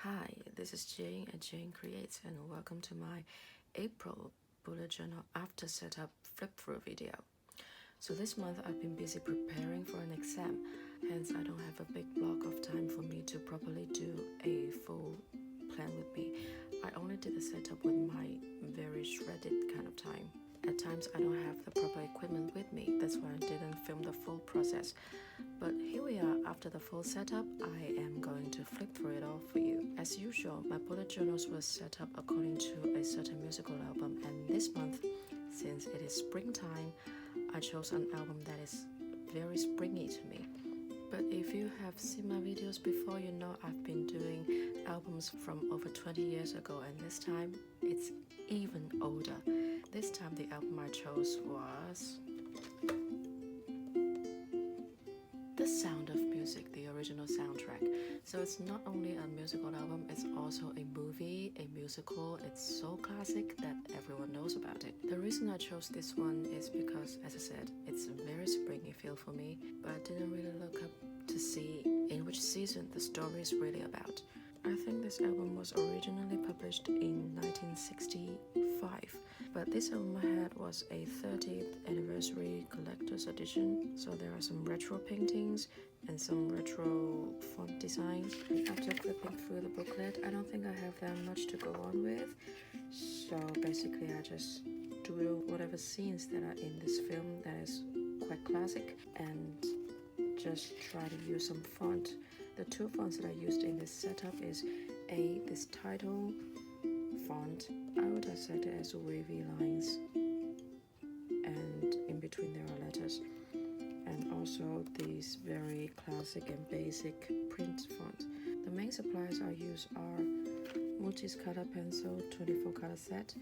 Hi, this is Jane at Jane Creates, and welcome to my April bullet journal after setup flip-through video. So this month I've been busy preparing for an exam, hence I don't have a big block of time for me to properly do a full plan with me. I only did the setup with my very shredded kind of time. At times I don't have the proper equipment with me, that's why I didn't film the full process. But here we are after the full setup. I am going to flip through it all for you. As usual, my bullet journals were set up according to a certain musical album, and this month, since it is springtime, I chose an album that is very springy to me. But if you have seen my videos before, you know I've been doing albums from over 20 years ago, and this time it's even older. This time the album I chose was The Sound of Music, the original soundtrack. So it's not only a musical album, it's also a movie, a musical. It's so classic that everyone knows about it. The reason I chose this one is because, as I said, it's a very springy feel for me, but I didn't really look up to see in which season the story is really about. I think this album was originally published in 1965, but this album I had was a 30th anniversary collector's edition, so there are some retro paintings and some retro font designs. After flipping through the booklet, I don't think I have that much to go on with, so basically I just doodle whatever scenes that are in this film that is quite classic and just try to use some font. The two fonts that I used in this setup is this title font. I would have set it as wavy lines, and in between there are letters, and also these very classic and basic print font. The main supplies I use are Multis color pencil 24 color set.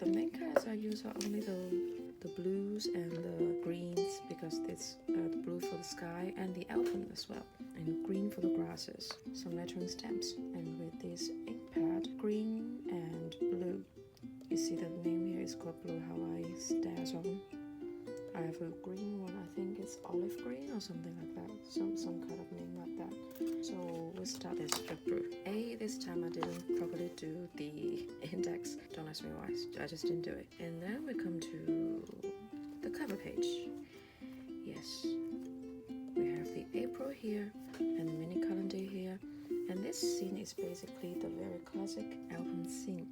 The main colors I use are only the blues and the greens, because it's the blue for the sky and the alpine as well, and green for the grasses. Some lettering stamps, and with this ink pad, green and blue. You see the name here is called Blue Hawaii Stars on. I have a green one, I think it's olive green or something like that, some kind of name like that. So we'll start this flip through. This time I didn't properly do the index. Don't ask me why, I just didn't do it. And then we come to the cover page. Yes, we have the April here and the mini calendar here, and this scene is basically the very classic album scene.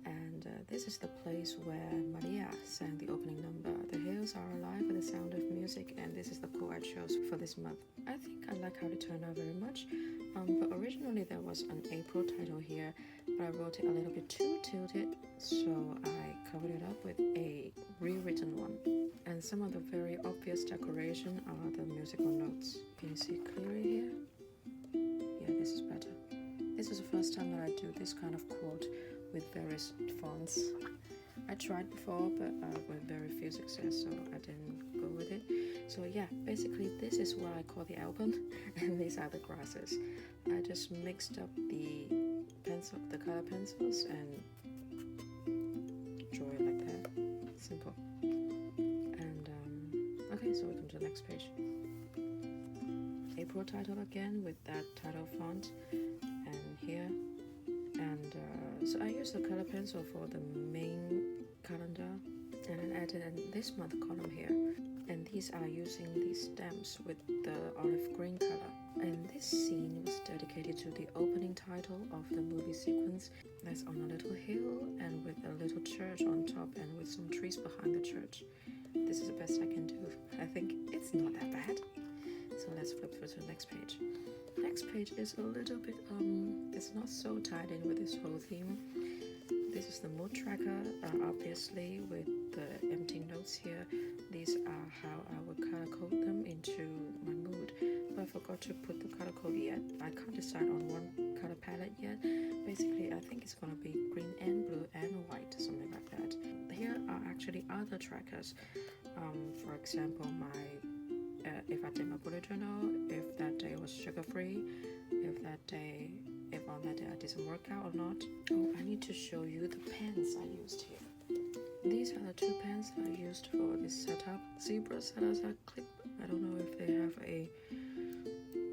And this is the place where Maria sang the opening number. The hills are alive with the sound of music, and this is the quote I chose for this month. I think I like how it turned out very much, but originally there was an April title here, but I wrote it a little bit too tilted, so I covered it up with a rewritten one. And some of the very obvious decoration are the musical notes. Can you see clearly here? Yeah, this is better. This is the first time that I do this kind of quote with various fonts. I tried before, but with very few success, so I didn't go with it. So yeah, basically this is what I call the album, and these are the grasses. I just mixed up the color pencils, and draw it like that. Simple. And okay, so we come to the next page. April title again with that title font, and here. And so I used the color pencil for the main calendar, and I added this month column here. And these are using these stamps with the olive green color. And this scene was dedicated to the opening title of the movie sequence that's on a little hill and with a little church on top and with some trees behind the church. This is the best I can do. I think it's not that bad. So let's flip through to the next page. Next page is a little bit, it's not so tied in with this whole theme. This is the mood tracker, obviously with the empty notes here. These are how I would color code them into my mood. But I forgot to put the color code yet. I can't decide on one color palette yet. Basically, I think it's gonna be green and blue and white, something like that. Here are actually other trackers. For example, if I did my bullet journal, if that day was sugar-free, if on that day I did some workout or not. Oh, I need to show you the pens I used here. These are the two pens that I used for this setup. Zebra Salazar Clip. I don't know if they have a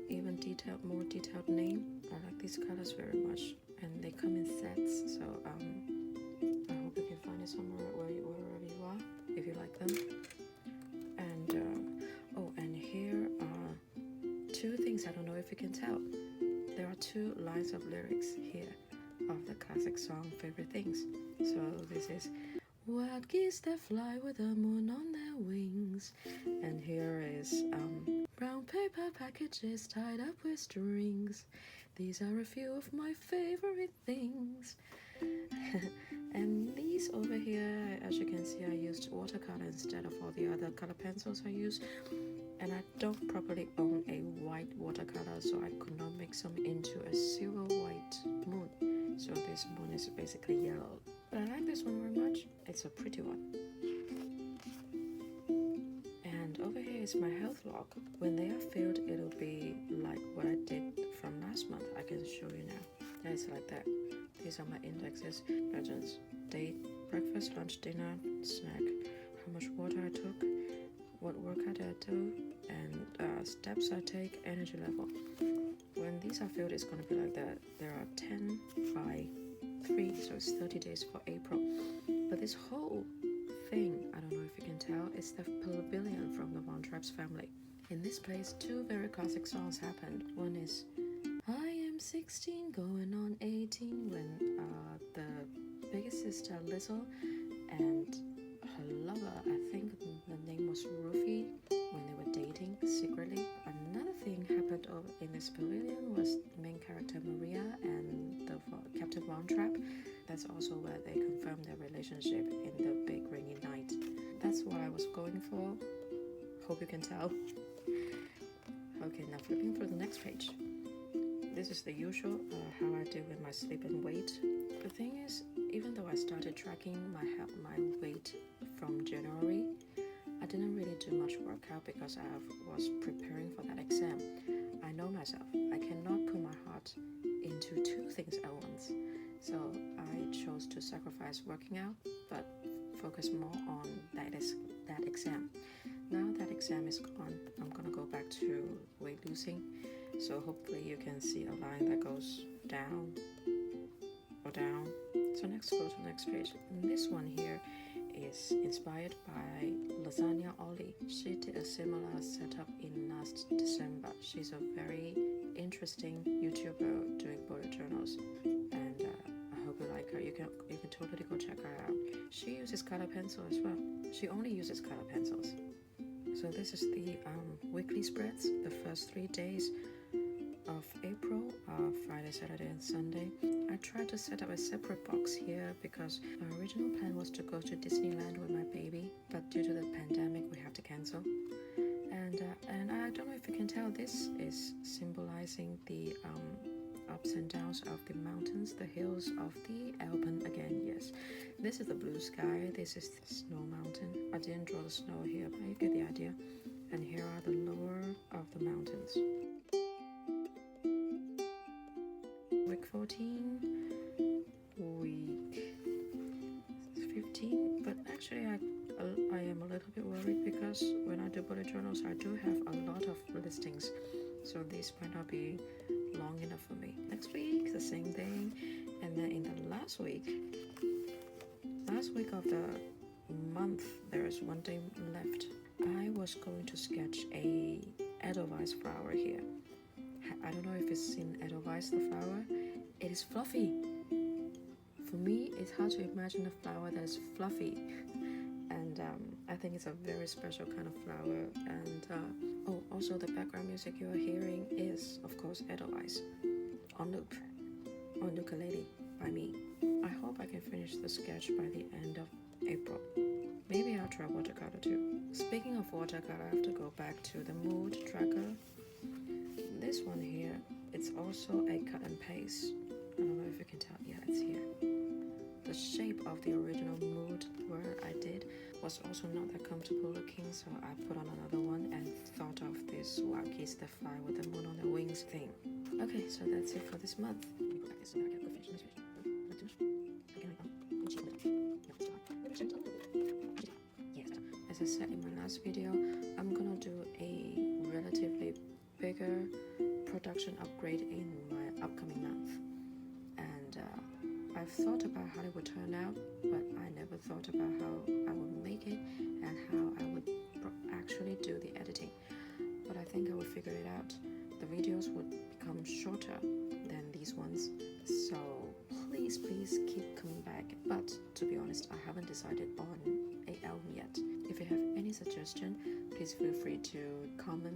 even more detailed name. I like these colors very much, and they come in sets. So I hope you can find it somewhere wherever you are if you like them. And and here are two things. I don't know if you can tell. There are two lines of lyrics here of the classic song Favorite Things. So this is wild geese that fly with the moon on their wings, and here is brown paper packages tied up with strings. These are a few of my favorite things. And these over here, as you can see, I used watercolor instead of all the other color pencils I use. And I don't properly own a white watercolor, so I could not mix them into a silver white moon. So this moon is basically yellow. But I like this one very much. It's a pretty one. And over here is my health log. When they are filled, it'll be like what I did from last month. I can show you now. It's like that. These are my indexes, legends, date, breakfast, lunch, dinner, snack, how much water I took, what workout I do, and steps I take, energy level. When these are filled, it's going to be like that. There are 10 by 3, so it's 30 days for April. But this whole thing, I don't know if you can tell, is the pavilion from the Von Trapp's family. In this place, two very classic songs happened. One is I am 16 going on 18 when the biggest sister Lizzle and her lover, I think the name was Rufy, when they were dating secretly. Another thing happened in this pavilion was the main character Maria and the Captain Von Trapp. That's also where they confirmed their relationship in the big rainy night. That's what I was going for. Hope you can tell. Okay, now flipping through the next page. This is the usual how I deal with my sleep and weight. The thing is, even though I started tracking my weight from January, I didn't really do much workout because I was preparing for that exam. I know myself. I cannot put my heart into two things at once. So I chose to sacrifice working out, but focus more on that exam. Now that exam is gone, I'm gonna go back to weight losing. So hopefully you can see a line that goes down or down. So next, go to the next page. And this one here is inspired by Lasagna Ollie. She did a similar setup in last December. She's a very interesting YouTuber doing bullet journals, and I hope you like her. You can totally go check her out. She uses color pencil as well. She only uses color pencils. So this is the weekly spreads, the first 3 days of April, Friday, Saturday and Sunday. I tried to set up a separate box here because our original plan was to go to Disneyland with my baby, but due to the pandemic we have to cancel. And I don't know if you can tell, this is symbolizing the ups and downs of the mountains, the hills of the Alpen again. Yes, this is the blue sky, this is the snow mountain. I didn't draw the snow here, but you get the idea. And here are the lower of the mountains. Week 14, week 15, but actually I am a little bit worried because when I do bullet journals I do have a lot of listings, so this might not be long enough for me. Next week the same thing, and then in the last week of the month there is 1 day left. I was going to sketch a Edelweiss flower here. I don't know if you've seen Edelweiss, the flower. It is fluffy. For me, it's hard to imagine a flower that is fluffy. And I think it's a very special kind of flower. And also the background music you are hearing is, of course, Edelweiss on loop, on ukulele by me. I hope I can finish the sketch by the end of April. Maybe I'll try watercolor too. Speaking of watercolor, I have to go back to the mood tracker. This one here, it's also a cut and paste. I don't know if you can tell. Yeah, it's here. The shape of the original mood word I did was also not that comfortable looking, so I put on another one and thought of this wild geese that fly with the moon on their wings thing. Okay, so that's it for this month. As I said in my last video, I'm gonna do a relatively bigger production upgrade in my upcoming month. And I've thought about how it would turn out, but I never thought about how I would make it and how I would actually do the editing. But I think I will figure it out. The videos would become shorter than these ones, so please keep coming back. But to be honest, I haven't decided on a album yet. If you have any suggestion, please feel free to comment